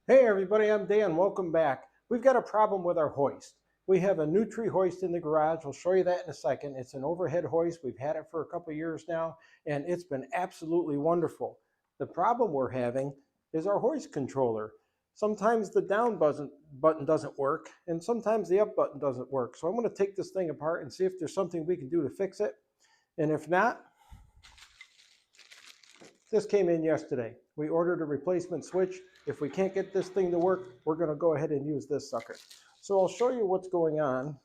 Hey everybody, I'm Dan. Welcome back. We've got a problem with our hoist. We have a Newtry hoist in the garage. We'll show you that in a second. It's an overhead hoist. We've had it for a couple of years now, and it's been absolutely wonderful. The problem we're having is our hoist controller. Sometimes the down button doesn't work, and sometimes the up button doesn't work. So I'm going to take this thing apart and see if there's something we can do to fix it. And if not, this came in yesterday. We ordered a replacement switch. If we can't get this thing to work, we're going to go ahead and use this sucker. So I'll show you what's going on.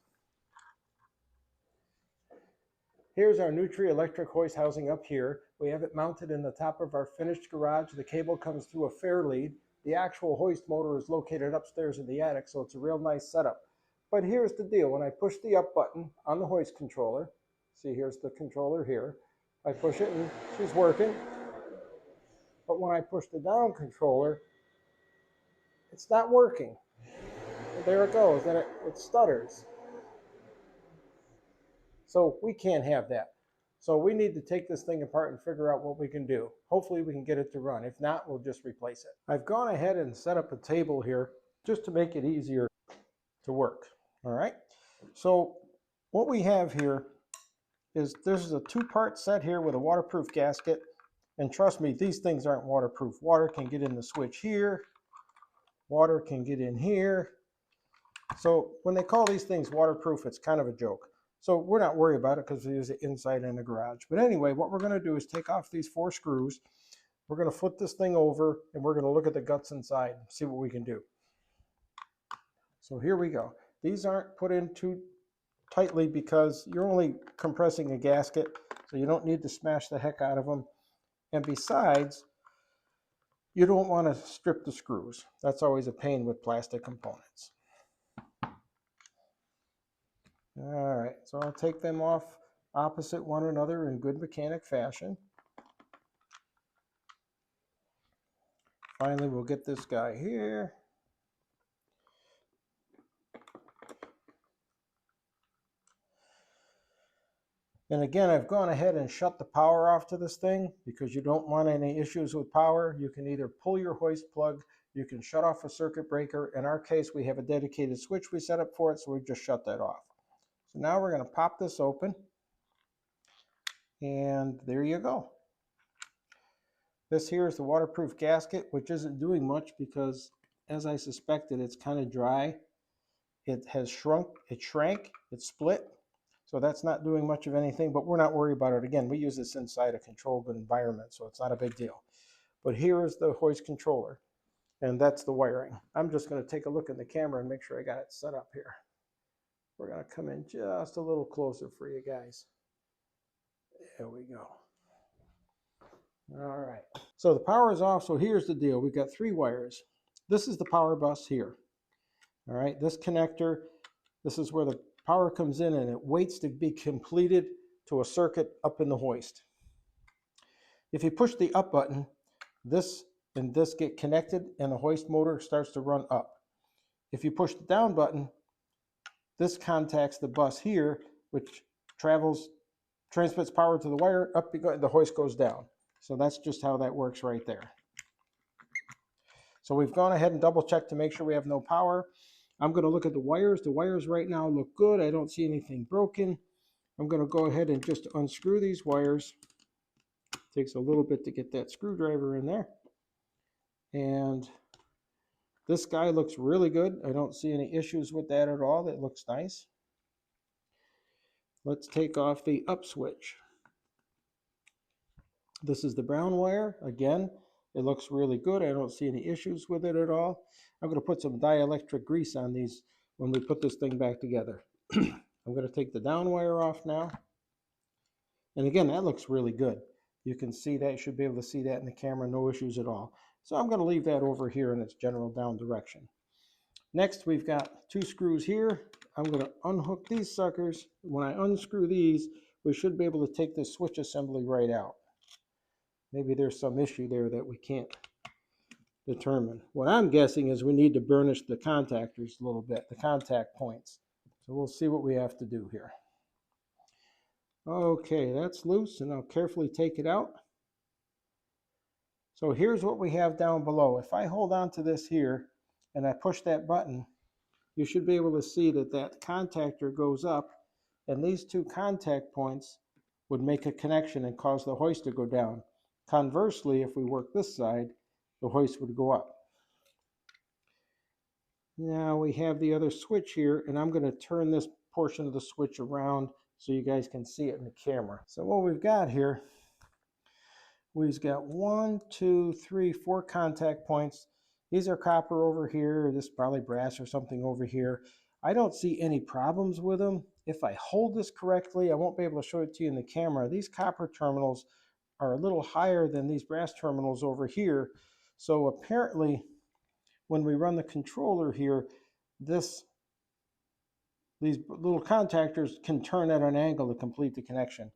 Here's our Newtry electric hoist housing up here. We have it mounted in the top of our finished garage. The cable comes through a fair lead. The actual hoist motor is located upstairs in the attic, so it's a real nice setup. But here's the deal. When I push the up button on the hoist controller, see, here's the controller here. I push it and she's working. But when I push the down controller, it's not working. There it goes, and it stutters. So we can't have that. So we need to take this thing apart and figure out what we can do. Hopefully we can get it to run. If not, we'll just replace it. I've gone ahead and set up a table here just to make it easier to work. All right. So what we have here is this is a two-part set here with a waterproof gasket. And trust me, these things aren't waterproof. Water can get in the switch here. Water can get in here. So when they call these things waterproof, it's kind of a joke. So we're not worried about it because we use it inside in the garage. But anyway, what we're going to do is take off these 4 screws. We're going to flip this thing over and we're going to look at the guts inside and see what we can do. So here we go. These aren't put in too tightly because you're only compressing a gasket, so you don't need to smash the heck out of them. And besides, you don't want to strip the screws. That's always a pain with plastic components. All right, so I'll take them off opposite one another in good mechanic fashion. Finally, we'll get this guy here. And again, I've gone ahead and shut the power off to this thing because you don't want any issues with power. You can either pull your hoist plug, you can shut off a circuit breaker. In our case, we have a dedicated switch we set up for it, so we just shut that off. So now we're going to pop this open. And there you go. This here is the waterproof gasket, which isn't doing much because, as I suspected, it's kind of dry. It has shrunk, it shrank, it split. So that's not doing much of anything, but we're not worried about it. Again, we use this inside a controlled environment, so it's not a big deal. But here is the hoist controller, and that's the wiring. I'm just going to take a look in the camera and make sure I got it set up here. We're going to come in just a little closer for you guys. There we go. All right. So the power is off, so here's the deal. We've got 3 wires. This is the power bus here. All right, this connector, this is where the power comes in and it waits to be completed to a circuit up in the hoist. If you push the up button, this and this get connected and the hoist motor starts to run up. If you push the down button, this contacts the bus here, which transmits power to the wire, up the hoist goes down. So that's just how that works right there. So we've gone ahead and double checked to make sure we have no power. I'm going to look at the wires. The wires right now look good. I don't see anything broken. I'm going to go ahead and just unscrew these wires. It takes a little bit to get that screwdriver in there. And this guy looks really good. I don't see any issues with that at all. That looks nice. Let's take off the up switch. This is the brown wire. Again, it looks really good. I don't see any issues with it at all. I'm going to put some dielectric grease on these when we put this thing back together. I'm going to take the down wire off now. And again, that looks really good. You can see that. You should be able to see that in the camera. No issues at all. So I'm going to leave that over here in its general down direction. Next, we've got 2 screws here. I'm going to unhook these suckers. When I unscrew these, we should be able to take this switch assembly right out. Maybe there's some issue there that we can't determine. What I'm guessing is we need to burnish the contactors a little bit, the contact points. So we'll see what we have to do here. Okay, that's loose, and I'll carefully take it out. So here's what we have down below. If I hold on to this here and I push that button, you should be able to see that that contactor goes up, and these two contact points would make a connection and cause the hoist to go down. Conversely, if we work this side, the hoist would go up. Now we have the other switch here, and I'm going to turn this portion of the switch around so you guys can see it in the camera. So what we've got here, we've got 1, 2, 3, 4 contact points. These are copper over here. This is probably brass or something over here. I don't see any problems with them. If I hold this correctly, I won't be able to show it to you in the camera. These copper terminals are a little higher than these brass terminals over here. So apparently, when we run the controller here, these little contactors can turn at an angle to complete the connection.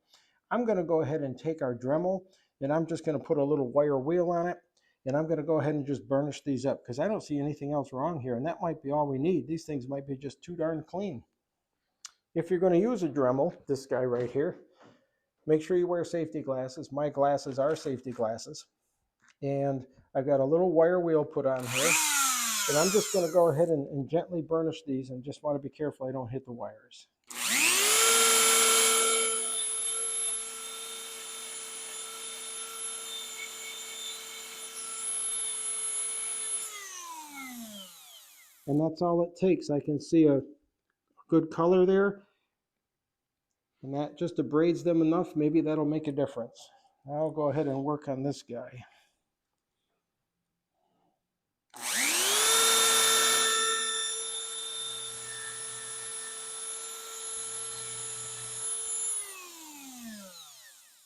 I'm going to go ahead and take our Dremel, and I'm just going to put a little wire wheel on it, and I'm going to go ahead and just burnish these up because I don't see anything else wrong here, and that might be all we need. These things might be just too darn clean. If you're going to use a Dremel, this guy right here, make sure you wear safety glasses. My glasses are safety glasses. And I've got a little wire wheel put on here. And I'm just going to go ahead and gently burnish these, and just want to be careful I don't hit the wires. And that's all it takes. I can see a good color there. And that just abrades them enough. Maybe that'll make a difference. I'll go ahead and work on this guy.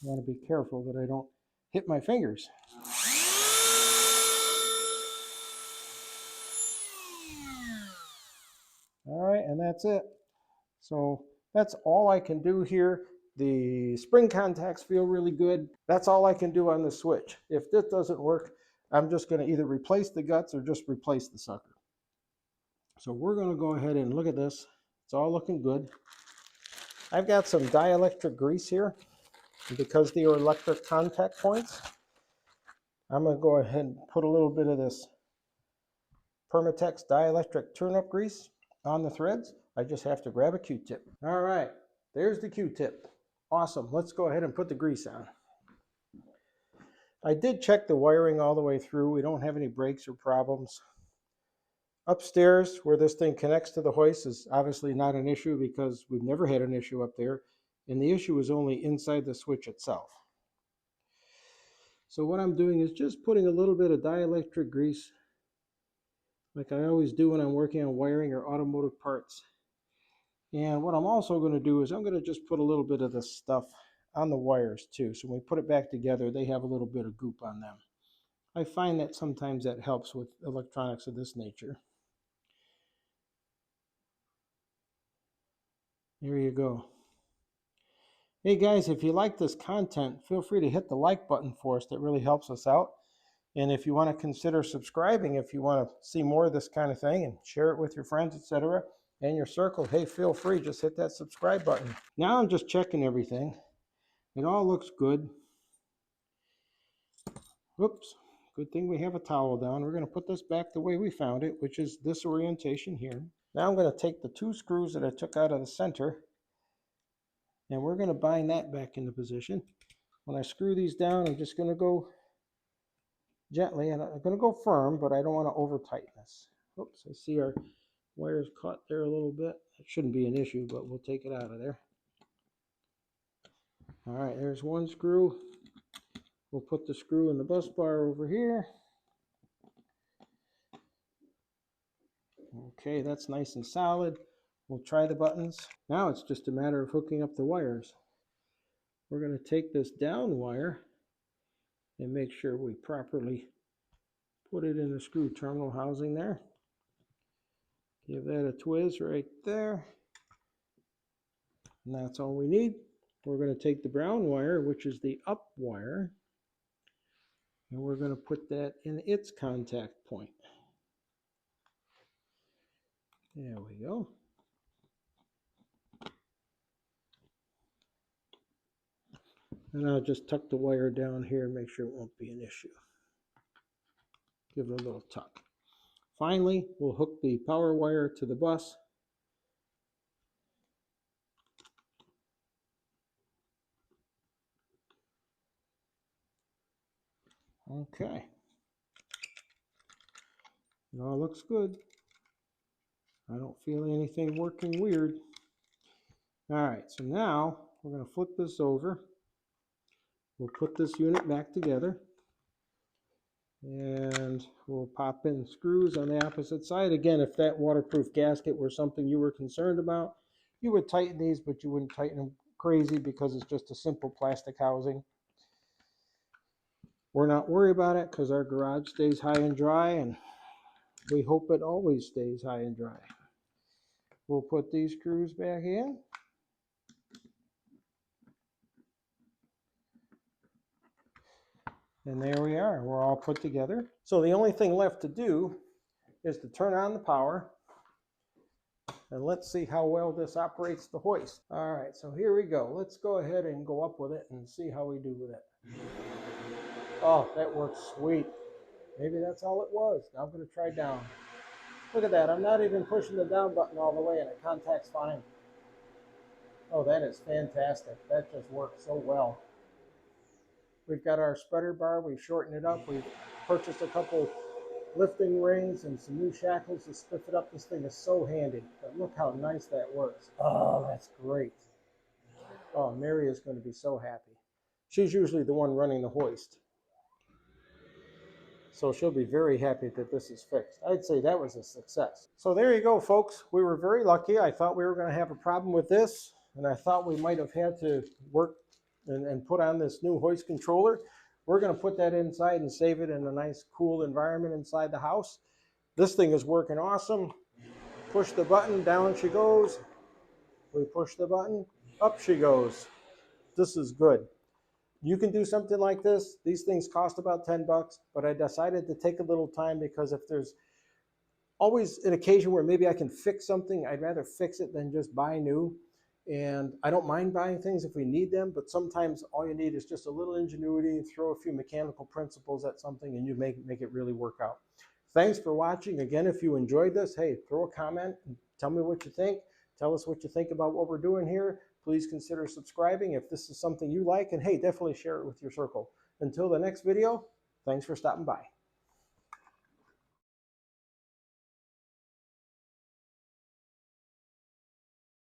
I want to be careful that I don't hit my fingers. All right, and that's it. So that's all I can do here. The spring contacts feel really good. That's all I can do on the switch. If this doesn't work, I'm just going to either replace the guts or just replace the sucker. So we're going to go ahead and look at this. It's all looking good. I've got some dielectric grease here. Because they are electric contact points, I'm going to go ahead and put a little bit of this Permatex dielectric tune-up grease on the threads. I just have to grab a Q-tip. All right, there's the Q-tip. Awesome. Let's go ahead and put the grease on. I did check the wiring all the way through. We don't have any breaks or problems. Upstairs, where this thing connects to the hoist, is obviously not an issue because we've never had an issue up there. And the issue is only inside the switch itself. So what I'm doing is just putting a little bit of dielectric grease, like I always do when I'm working on wiring or automotive parts. And what I'm also going to do is I'm going to just put a little bit of this stuff on the wires too. So when we put it back together, they have a little bit of goop on them. I find that sometimes that helps with electronics of this nature. There you go. Hey guys, if you like this content, feel free to hit the like button for us. That really helps us out. And if you want to consider subscribing, if you want to see more of this kind of thing and share it with your friends, etc., and your circle, hey, feel free, just hit that subscribe button. Now I'm just checking everything. It all looks good. Whoops, good thing we have a towel down. We're going to put this back the way we found it, which is this orientation here. Now I'm going to take the 2 screws that I took out of the center, and we're going to bind that back into position. When I screw these down, I'm just going to go gently, and I'm going to go firm, but I don't want to over tighten this. Oops, I see our wires caught there a little bit. It shouldn't be an issue, but we'll take it out of there. All right, there's one screw. We'll put the screw in the bus bar over here. Okay, that's nice and solid. We'll try the buttons. Now it's just a matter of hooking up the wires. We're going to take this down wire and make sure we properly put it in the screw terminal housing there. Give that a twist right there. And that's all we need. We're going to take the brown wire, which is the up wire, and we're going to put that in its contact point. There we go. And I'll just tuck the wire down here and make sure it won't be an issue. Give it a little tuck. Finally, we'll hook the power wire to the bus. Okay. It all looks good. I don't feel anything working weird. All right, so now we're going to flip this over. We'll put this unit back together. And we'll pop in screws on the opposite side. Again, if that waterproof gasket were something you were concerned about, you would tighten these, but you wouldn't tighten them crazy because it's just a simple plastic housing. We're not worried about it because our garage stays high and dry, and we hope it always stays high and dry. We'll put these screws back in. And there we are. We're all put together. So the only thing left to do is to turn on the power. And let's see how well this operates the hoist. All right, so here we go. Let's go ahead and go up with it and see how we do with it. Oh, that works sweet. Maybe that's all it was. Now I'm going to try down. Look at that. I'm not even pushing the down button all the way and it contacts fine. Oh, that is fantastic. That just works so well. We've got our spreader bar. We've shortened it up. We've purchased a couple lifting rings and some new shackles to spiff it up. This thing is so handy. But look how nice that works. Oh, that's great. Oh, Mary is going to be so happy. She's usually the one running the hoist. So she'll be very happy that this is fixed. I'd say that was a success. So there you go, folks. We were very lucky. I thought we were going to have a problem with this, and I thought we might have had to work and put on this new hoist controller. We're going to put that inside and save it in a nice, cool environment inside the house. This thing is working awesome. Push the button, down she goes. We push the button, up she goes. This is good. You can do something like this. These things cost about 10 bucks, but I decided to take a little time because if there's always an occasion where maybe I can fix something, I'd rather fix it than just buy new. And I don't mind buying things if we need them, but sometimes all you need is just a little ingenuity, throw a few mechanical principles at something, and you make it really work out. Thanks for watching. Again, if you enjoyed this, hey, throw a comment and tell me what you think. Tell us what you think about what we're doing here. Please consider subscribing if this is something you like, and hey, definitely share it with your circle. Until the next video, thanks for stopping by.